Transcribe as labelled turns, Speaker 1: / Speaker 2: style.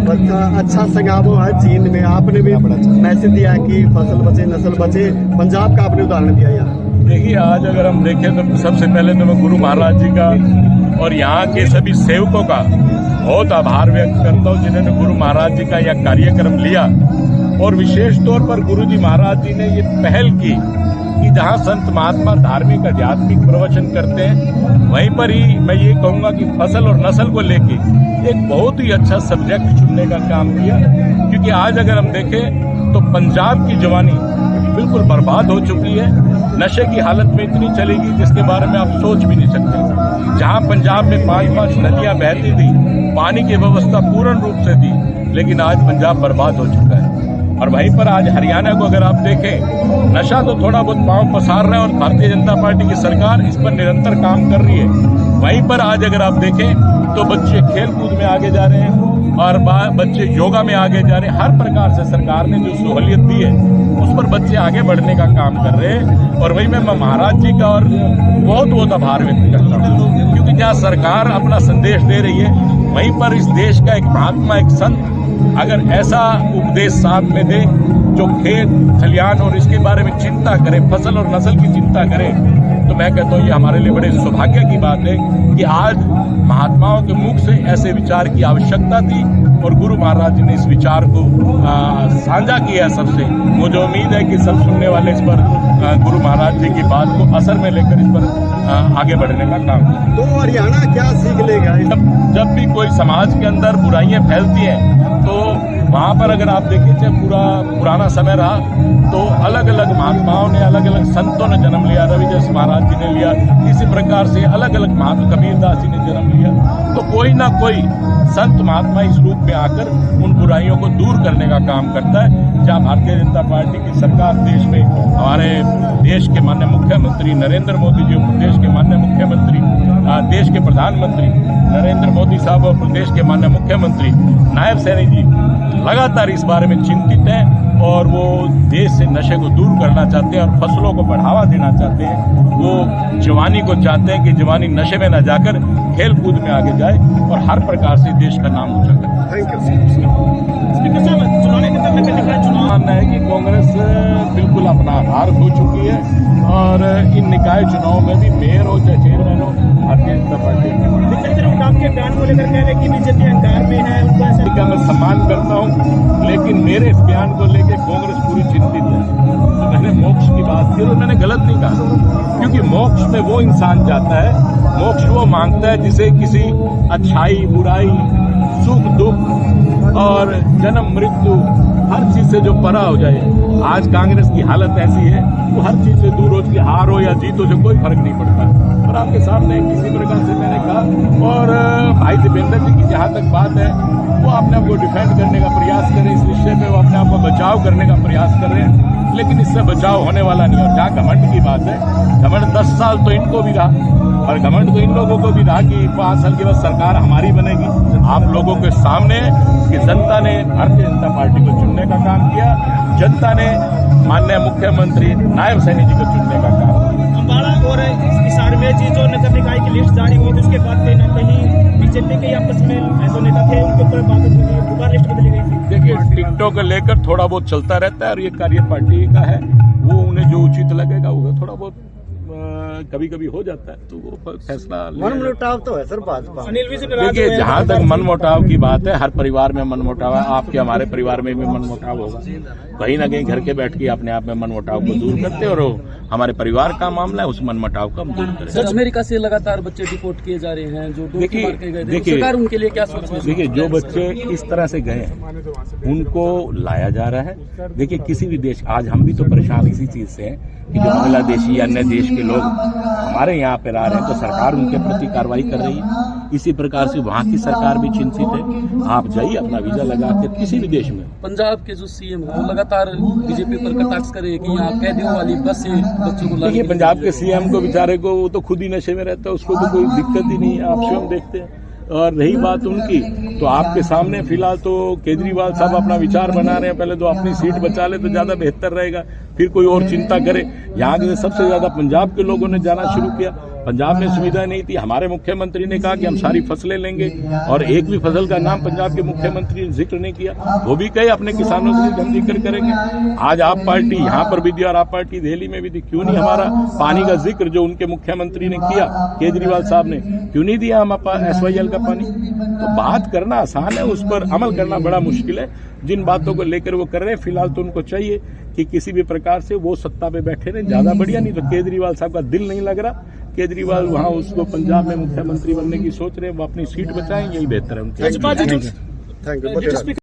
Speaker 1: अच्छा संगामो है चीन में, आपने भी मैसेज दिया कि फसल बचे नस्ल बचे, पंजाब का आपने उदाहरण दिया यार।
Speaker 2: देखिए, आज अगर हम देखें तो सबसे पहले तो मैं गुरु महाराज जी का और यहाँ के सभी सेवकों का बहुत आभार व्यक्त करता हूँ जिन्होंने गुरु महाराज जी का यह कार्यक्रम लिया। और विशेष तौर पर गुरु जी महाराज जी ने ये पहल की कि जहाँ संत महात्मा धार्मिक आध्यात्मिक प्रवचन करते हैं वहीं पर ही मैं ये कहूँगा कि फसल और नस्ल को लेके एक बहुत ही अच्छा सब्जेक्ट चुनने का काम किया। क्योंकि आज अगर हम देखें तो पंजाब की जवानी बिल्कुल बर्बाद हो चुकी है, नशे की हालत में इतनी चलेगी जिसके बारे में आप सोच भी नहीं सकते। जहाँ पंजाब में 5-5 नदियाँ बहती थी, पानी की व्यवस्था पूर्ण रूप से थी, लेकिन आज पंजाब बर्बाद हो चुका है। और वहीं पर आज हरियाणा को अगर आप देखें, नशा तो थोड़ा बहुत पांव पसार रहे हैं और भारतीय जनता पार्टी की सरकार इस पर निरंतर काम कर रही है। वहीं पर आज अगर आप देखें तो बच्चे खेल कूद में आगे जा रहे हैं और बच्चे योगा में आगे जा रहे हैं। हर प्रकार से सरकार ने जो सहूलियत दी है उस पर बच्चे आगे बढ़ने का काम कर रहे हैं। और वही मैं महाराज जी का और बहुत आभार व्यक्त करता हूँ, क्योंकि जहाँ सरकार अपना संदेश दे रही है वहीं पर इस देश का एक महात्मा, एक संत अगर ऐसा उपदेश साथ में दे जो खेत खलियान और इसके बारे में चिंता करे, फसल और नस्ल की चिंता करे, तो मैं कहता हूँ ये हमारे लिए बड़े सौभाग्य की बात है कि आज महात्माओं के मुख से ऐसे विचार की आवश्यकता थी और गुरु महाराज जी ने इस विचार को साझा किया सबसे। मुझे उम्मीद है कि सब सुनने वाले इस पर गुरु महाराज जी की बात को असर में लेकर इस पर आगे बढ़ने का काम करें।
Speaker 1: तो हरियाणा क्या सीख लेगा?
Speaker 2: जब भी कोई समाज के अंदर बुराइयां फैलती हैं तो वहाँ पर अगर आप देखें, चाहे पूरा पुराना समय रहा तो अलग अलग महात्माओं ने, अलग अलग संतों ने जन्म लिया। रविदास महाराज जी ने लिया, इसी प्रकार से अलग अलग महात्मा कबीरदास जी ने जन्म लिया। तो कोई ना कोई संत महात्मा इस रूप में आकर उन बुराइयों को दूर करने का काम करता है। जहाँ भारतीय जनता पार्टी की सरकार देश में, हमारे देश के माननीय मुख्यमंत्री नरेंद्र मोदी जी, प्रदेश के माननीय मुख्यमंत्री, देश के प्रधानमंत्री नरेंद्र मोदी साहब और प्रदेश के माननीय मुख्यमंत्री नायब सैनी जी लगातार इस बारे में चिंतित हैं और वो देश से नशे को दूर करना चाहते हैं और फसलों को बढ़ावा देना चाहते हैं। वो जवानी को चाहते हैं कि जवानी नशे में न जाकर खेल कूद में आगे जाए और हर प्रकार से देश का नाम ऊंचा करे। मानना है कि कांग्रेस बिल्कुल अपना हार खो चुकी है और इन निकाय चुनाव में भी मेयर हो चाहे चेयरमैन हो, भारतीय जनता पार्टी
Speaker 3: आपके बयान को लेकर कह रहे हैं कि बीजेपी अहंकार में है, उनको ऐसा
Speaker 2: का मैं सम्मान करता हूं, लेकिन मेरे इस बयान को लेकर कांग्रेस पूरी चिंतित है। तो मैंने मोक्ष की बात की और मैंने गलत नहीं कहा, क्योंकि मोक्ष में वो इंसान जाता है, मोक्ष वो मांगता है जिसे किसी अच्छाई बुराई सुख दुख और जन्म मृत्यु हर चीज से जो परा हो जाए। आज कांग्रेस की हालत ऐसी है वो हर चीज से दूर हो, उसकी हार हो या जीत हो से कोई फर्क नहीं पड़ता। और आपके सामने किसी प्रकार से मैंने कहा, और भाई दीपेंद्र जी की जहाँ तक बात है वो अपने आप को डिफेंड करने का प्रयास करें, इस विषय में वो अपने आप को बचाव करने का प्रयास कर रहे हैं, लेकिन इससे बचाव होने वाला नहीं। और जहाँ घमंड की बात है, घमंड 10 साल तो इनको भी रहा और घमंड तो इन लोगों को भी रहा कि 5 साल के बाद सरकार हमारी बनेगी। आप लोगों के सामने कि जनता ने भारतीय जनता पार्टी को चुनने का काम किया, जनता ने माननीय मुख्यमंत्री नायब सैनी जी को चुनने का काम किया।
Speaker 3: अम्बाड़ा और हिसार में जी जो नगर निकाय की लिस्ट जारी हुई थी उसके बाद कहीं ना कहीं बीजेपी के आपस में जो नेता थे उनके ऊपर बात हुई थी, दोबारा लिस्ट बदली गई थी।
Speaker 2: देखिए, टिकटों को लेकर थोड़ा बहुत चलता रहता है और ये कार्य पार्टी का है, वो उन्हें जो उचित लगेगा वो थोड़ा बहुत कभी कभी हो जाता है, तो वो फैसला
Speaker 1: मनमुटाव तो है सर भाजपा।
Speaker 2: देखिए, जहाँ तक मनमुटाव की बात है, हर परिवार में मनमुटाव है, आपके हमारे परिवार में भी मनमुटाव होगा। कहीं ना कहीं घर के बैठ के अपने आप में मनमुटाव को दूर करते हैं और हमारे परिवार का मामला है, उस मनमुटाव को हम दूर करें।
Speaker 4: सर, अमेरिका से लगातार बच्चे डिपोर्ट किए जा रहे हैं जो देखिए सरकार उनके लिए क्या सोच रही है?
Speaker 2: देखिए, जो बच्चे इस तरह से गए हैं उनको लाया जा रहा है। देखिए, किसी भी देश, आज हम भी तो परेशान इसी चीज से हैं कि जो बांग्लादेशी या अन्य देश के लोग हमारे यहाँ पे आ रहे हैं तो सरकार उनके प्रति कार्रवाई कर रही है। इसी प्रकार से वहाँ की सरकार भी चिंतित है। आप जाइए अपना वीजा लगा के किसी भी देश में।
Speaker 4: पंजाब के जो सीएम वो लगातार बीजेपी पर कटाक्ष करे कि यहाँ कैदियों वाली बस से बच्चों को
Speaker 2: देखिए, पंजाब के सीएम को बेचारे को, वो तो खुद ही नशे में रहता है, उसको तो कोई दिक्कत ही नहीं है, आप स्वयं देखते हैं। और रही बात उनकी, तो आपके सामने फिलहाल तो केजरीवाल साहब अपना विचार बना रहे हैं, पहले तो अपनी सीट बचा ले तो ज्यादा बेहतर रहेगा, फिर कोई और चिंता करे। यहाँ के सबसे ज्यादा पंजाब के लोगों ने जाना शुरू किया। पंजाब में सुविधा नहीं थी। हमारे मुख्यमंत्री ने कहा कि हम सारी फसलें लेंगे और एक भी फसल का नाम पंजाब के मुख्यमंत्री ने जिक्र नहीं किया। वो भी कहे अपने किसानों से हम जिक्र करेंगे। आज आप पार्टी यहाँ पर भी दी और आप पार्टी दिल्ली में भी दी, क्यों नहीं हमारा पानी का जिक्र जो उनके मुख्यमंत्री ने किया, केजरीवाल साहब ने, क्यों नहीं दिया हम SYL का पानी? तो बात करना आसान है, उस पर अमल करना बड़ा मुश्किल है। जिन बातों को लेकर वो कर रहे हैं, फिलहाल तो उनको चाहिए कि किसी भी प्रकार से वो सत्ता पे बैठे रहे, ज्यादा बढ़िया। नहीं तो केजरीवाल साहब का दिल नहीं लग रहा, केजरीवाल वहां उसको पंजाब में मुख्यमंत्री बनने की सोच रहे हैं, वो अपनी सीट बचाएं, यही बेहतर है उनके लिए।
Speaker 1: Thank you.